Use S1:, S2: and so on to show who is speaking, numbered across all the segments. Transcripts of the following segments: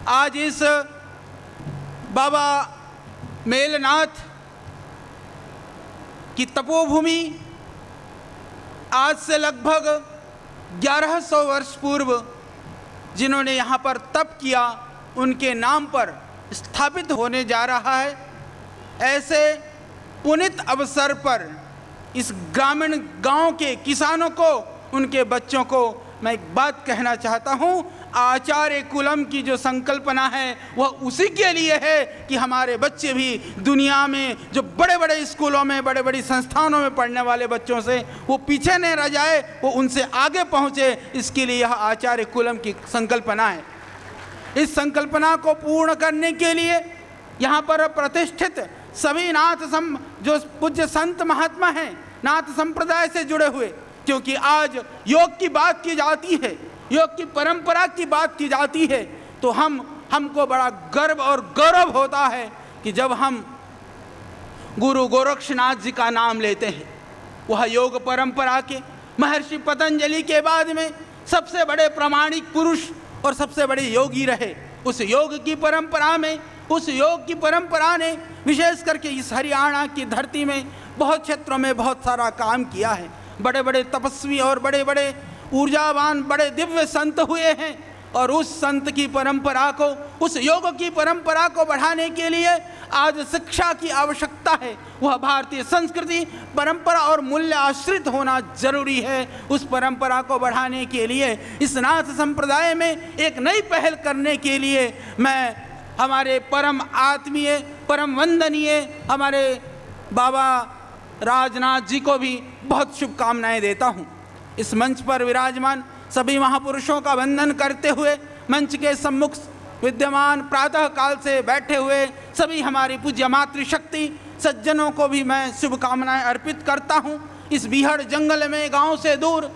S1: आज इस बाबा मेलनाथ की तपोभूमि आज से लगभग 1100 वर्ष पूर्व जिन्होंने यहाँ पर तप किया उनके नाम पर स्थापित होने जा रहा है। ऐसे पुनीत अवसर पर इस ग्रामीण गांव के किसानों को, उनके बच्चों को मैं एक बात कहना चाहता हूँ। आचार्य कुलम की जो संकल्पना है वह उसी के लिए है कि हमारे बच्चे भी दुनिया में जो बड़े बड़े स्कूलों में, बड़े बड़ी संस्थानों में पढ़ने वाले बच्चों से वो पीछे नहीं रह जाए, वो उनसे आगे पहुँचे। इसके लिए यह आचार्य कुलम की संकल्पना है। इस संकल्पना को पूर्ण करने के लिए यहाँ पर प्रतिष्ठित सभी जो पूज्य संत महात्मा हैं, नाथ संप्रदाय से जुड़े हुए, क्योंकि आज योग की बात की जाती है, योग की परंपरा की बात की जाती है, तो हमको बड़ा गर्व और गौरव होता है कि जब हम गुरु गोरक्षनाथ जी का नाम लेते हैं। वह योग परंपरा के महर्षि पतंजलि के बाद में सबसे बड़े प्रामाणिक पुरुष और सबसे बड़े योगी रहे। उस योग की परंपरा में, उस योग की परंपरा ने विशेष करके इस हरियाणा की धरती में बहुत क्षेत्रों में बहुत सारा काम किया है। बड़े बड़े तपस्वी और बड़े बड़े ऊर्जावान, बड़े दिव्य संत हुए हैं, और उस संत की परंपरा को, उस योग की परंपरा को बढ़ाने के लिए आज शिक्षा की आवश्यकता है। वह भारतीय संस्कृति, परंपरा और मूल्य आश्रित होना जरूरी है। उस परंपरा को बढ़ाने के लिए इस नाथ संप्रदाय में एक नई पहल करने के लिए मैं हमारे परम आत्मीय, परम वंदनीय हमारे बाबा राजनाथ जी को भी बहुत शुभकामनाएं देता हूँ। इस मंच पर विराजमान सभी महापुरुषों का वंदन करते हुए मंच के सम्मुख विद्यमान प्रातः काल से बैठे हुए सभी हमारी पूज्य मातृशक्ति सज्जनों को भी मैं शुभकामनाएं अर्पित करता हूँ। इस बीहड़ जंगल में, गांव से दूर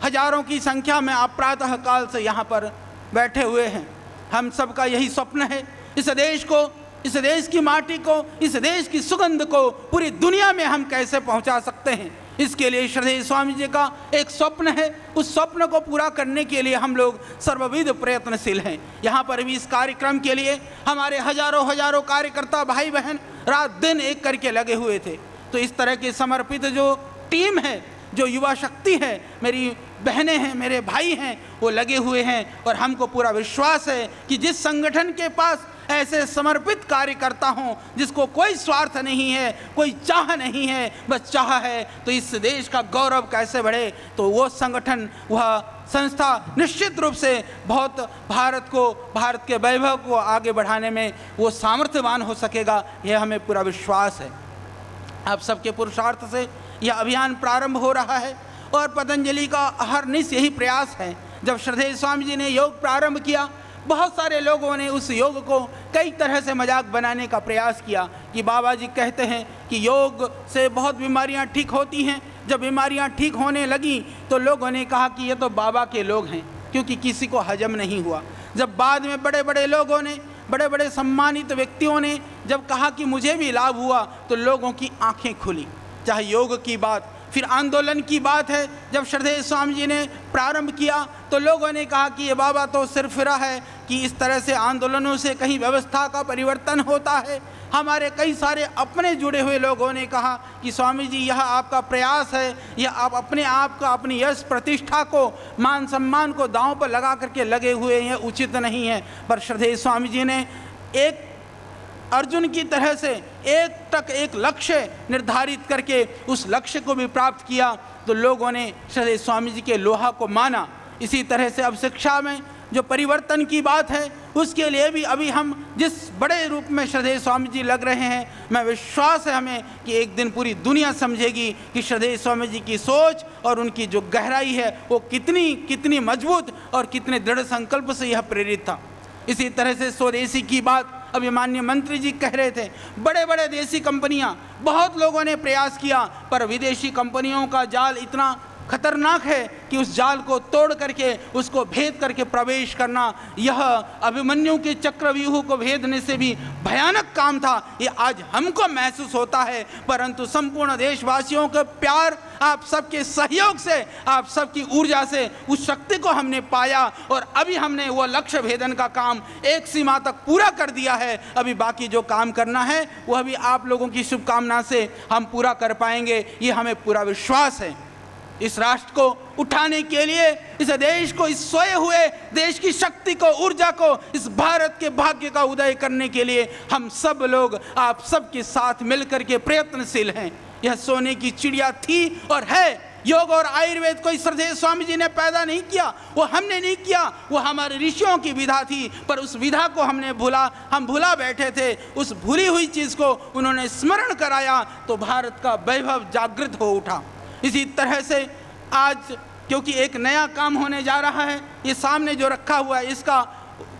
S1: हजारों की संख्या में आप प्रातः काल से यहाँ पर बैठे हुए हैं। हम सबका यही स्वप्न है, इस देश को, इस देश की माटी को, इस देश की सुगंध को पूरी दुनिया में हम कैसे पहुँचा सकते हैं। इसके लिए श्रद्धेय स्वामी जी का एक स्वप्न है। उस स्वप्न को पूरा करने के लिए हम लोग सर्वविध प्रयत्नशील हैं। यहाँ पर भी इस कार्यक्रम के लिए हमारे हजारों कार्यकर्ता भाई बहन रात दिन एक करके लगे हुए थे। तो इस तरह की समर्पित जो टीम है, जो युवा शक्ति है, मेरी बहनें हैं, मेरे भाई हैं, वो लगे हुए हैं। और हमको पूरा विश्वास है कि जिस संगठन के पास ऐसे समर्पित कार्यकर्ता हों, जिसको कोई स्वार्थ नहीं है, कोई चाह नहीं है, बस चाह है तो इस देश का गौरव कैसे बढ़े, तो वो संगठन, वह संस्था निश्चित रूप से बहुत भारत को, भारत के वैभव को आगे बढ़ाने में वो सामर्थ्यवान हो सकेगा। यह हमें पूरा विश्वास है। आप सबके पुरुषार्थ से यह अभियान प्रारंभ हो रहा है और पतंजलि का अहर्निश यही प्रयास है। जब श्रद्धेय स्वामी जी ने योग प्रारंभ किया, बहुत सारे लोगों ने उस योग को कई तरह से मजाक बनाने का प्रयास किया कि बाबा जी कहते हैं कि योग से बहुत बीमारियां ठीक होती हैं। जब बीमारियां ठीक होने लगी तो लोगों ने कहा कि ये तो बाबा के लोग हैं, क्योंकि किसी को हजम नहीं हुआ। जब बाद में बड़े बड़े लोगों ने, बड़े बड़े सम्मानित व्यक्तियों ने जब कहा कि मुझे भी लाभ हुआ, तो लोगों की आंखें खुली। चाहे योग की बात, फिर आंदोलन की बात है। जब श्रद्धेय स्वामी जी ने प्रारंभ किया तो लोगों ने कहा कि ये बाबा तो सिरफिरा है कि इस तरह से आंदोलनों से कहीं व्यवस्था का परिवर्तन होता है। हमारे कई सारे अपने जुड़े हुए लोगों ने कहा कि स्वामी जी यह आपका प्रयास है, यह आप अपने आप का, अपनी यश प्रतिष्ठा को, मान सम्मान को दांव पर लगा करके लगे हुए हैं, उचित नहीं है। पर श्रद्धेय स्वामी जी ने एक अर्जुन की तरह से एक तक एक लक्ष्य निर्धारित करके उस लक्ष्य को भी प्राप्त किया, तो लोगों ने श्रद्धेय स्वामी जी के लोहा को माना। इसी तरह से अब शिक्षा में जो परिवर्तन की बात है, उसके लिए भी अभी हम जिस बड़े रूप में श्रद्धेय स्वामी जी लग रहे हैं, मैं विश्वास है हमें कि एक दिन पूरी दुनिया समझेगी कि श्रद्धेय स्वामी जी की सोच और उनकी जो गहराई है वो कितनी मजबूत और कितने दृढ़ संकल्प से यह प्रेरित था। इसी तरह से स्वदेशी की बात अभी माननीय मंत्री जी कह रहे थे। बड़े बड़े देसी कंपनियां, बहुत लोगों ने प्रयास किया, पर विदेशी कंपनियों का जाल इतना खतरनाक है कि उस जाल को तोड़ करके उसको भेद करके प्रवेश करना, यह अभिमन्यु के चक्रव्यूह को भेदने से भी भयानक काम था। ये आज हमको महसूस होता है, परंतु संपूर्ण देशवासियों के प्यार, आप सबके सहयोग से, आप सबकी ऊर्जा से उस शक्ति को हमने पाया और अभी हमने वो लक्ष्य भेदन का काम एक सीमा तक पूरा कर दिया है। अभी बाकी जो काम करना है वह भी आप लोगों की शुभकामना से हम पूरा कर पाएंगे, ये हमें पूरा विश्वास है। इस राष्ट्र को उठाने के लिए, इस देश को, इस सोए हुए देश की शक्ति को, ऊर्जा को, इस भारत के भाग्य का उदय करने के लिए हम सब लोग आप सबके साथ मिलकर के प्रयत्नशील हैं। यह सोने की चिड़िया थी और है। योग और आयुर्वेद कोई श्रद्धेय स्वामी जी ने पैदा नहीं किया, वो हमने नहीं किया, वो हमारे ऋषियों की विधा थी, पर उस विधा को हम भुला बैठे थे। उस भूली हुई चीज़ को उन्होंने स्मरण कराया तो भारत का वैभव जागृत हो उठा। इसी तरह से आज क्योंकि एक नया काम होने जा रहा है, ये सामने जो रखा हुआ है इसका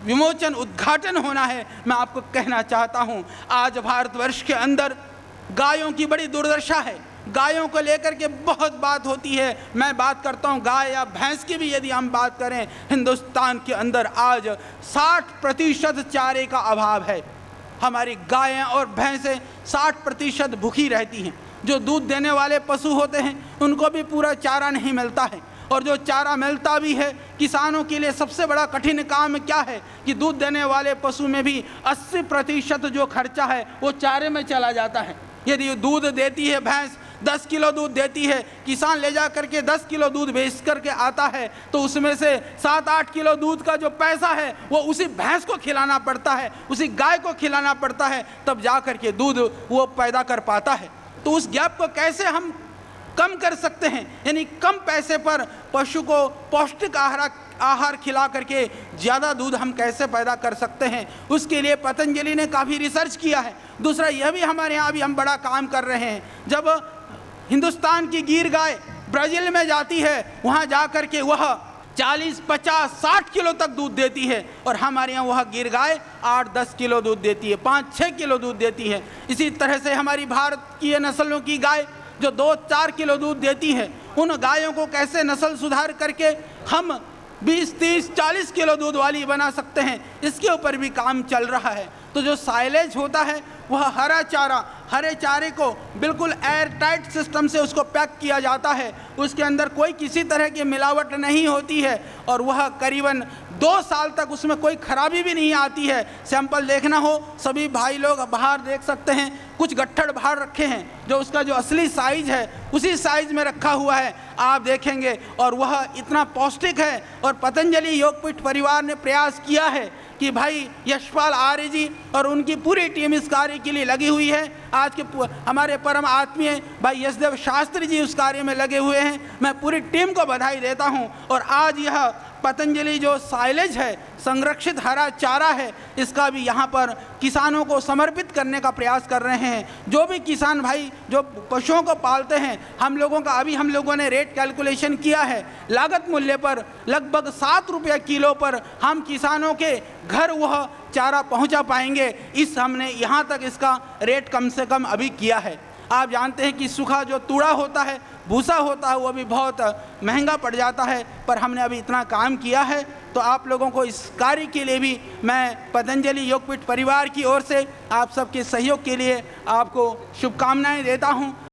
S1: विमोचन, उद्घाटन होना है। मैं आपको कहना चाहता हूँ, आज भारतवर्ष के अंदर गायों की बड़ी दुर्दशा है। गायों को लेकर के बहुत बात होती है। मैं बात करता हूँ गाय या भैंस की भी। यदि हम बात करें, हिंदुस्तान के अंदर आज 60% चारे का अभाव है। हमारी गायें और भैंसें 60% भूखी रहती हैं। जो दूध देने वाले पशु होते हैं उनको भी पूरा चारा नहीं मिलता है, और जो चारा मिलता भी है, किसानों के लिए सबसे बड़ा कठिन काम क्या है कि दूध देने वाले पशु में भी 80% जो खर्चा है वो चारे में चला जाता है। यदि दूध देती है भैंस, 10 किलो दूध देती है, किसान ले जा करके 10 किलो दूध बेच करके आता है, तो उसमें से 7-8 किलो दूध का जो पैसा है वो उसी भैंस को खिलाना पड़ता है, उसी गाय को खिलाना पड़ता है, तब जा करके दूध वो पैदा कर पाता है। तो उस गैप को कैसे हम कम कर सकते हैं, यानी कम पैसे पर पशु को पौष्टिक आहार खिला करके ज़्यादा दूध हम कैसे पैदा कर सकते हैं, उसके लिए पतंजलि ने काफ़ी रिसर्च किया है। दूसरा यह भी हमारे यहाँ भी हम बड़ा काम कर रहे हैं। जब हिंदुस्तान की गिर गाय ब्राज़ील में जाती है, वहाँ जा कर के वह 40, 50, 60 किलो तक दूध देती है, और हमारे यहाँ वह गिर गाय 8-10 किलो दूध देती है, 5-6 किलो दूध देती है। इसी तरह से हमारी भारत की नस्लों की गाय जो 2-4 किलो दूध देती है, उन गायों को कैसे नस्ल सुधार करके हम 20, 30, 40 किलो दूध वाली बना सकते हैं, इसके ऊपर भी काम चल रहा है। तो जो साइलेज होता है वह हरे चारे को बिल्कुल एयर टाइट सिस्टम से उसको पैक किया जाता है, उसके अंदर कोई किसी तरह की मिलावट नहीं होती है, और वह करीबन 2 साल तक उसमें कोई खराबी भी नहीं आती है। सैंपल देखना हो, सभी भाई लोग बाहर देख सकते हैं, कुछ गट्ठड़ बाहर रखे हैं, जो उसका जो असली साइज है उसी साइज में रखा हुआ है, आप देखेंगे, और वह इतना पौष्टिक है। और पतंजलि योगपीठ परिवार ने प्रयास किया है कि भाई यशपाल आर्य जी और उनकी पूरी टीम इस कार्य के लिए लगी हुई है। आज के हमारे परम आत्मीय भाई यशदेव शास्त्री जी उस कार्य में लगे हुए हैं। मैं पूरी टीम को बधाई देता हूं। और आज यह पतंजलि जो साइलेज है, संरक्षित हरा चारा है, इसका भी यहाँ पर किसानों को समर्पित करने का प्रयास कर रहे हैं। जो भी किसान भाई जो पशुओं को पालते हैं, हम लोगों ने रेट कैलकुलेशन किया है, लागत मूल्य पर लगभग 7 रुपये किलो पर हम किसानों के घर वह चारा पहुँचा पाएंगे। हमने यहाँ तक इसका रेट कम से कम अभी किया है। आप जानते हैं कि सूखा जो तूड़ा होता है, भूसा होता है, वो भी बहुत महंगा पड़ जाता है, पर हमने अभी इतना काम किया है। तो आप लोगों को इस कार्य के लिए भी मैं पतंजलि योगपीठ परिवार की ओर से आप सबके सहयोग के लिए आपको शुभकामनाएं देता हूं।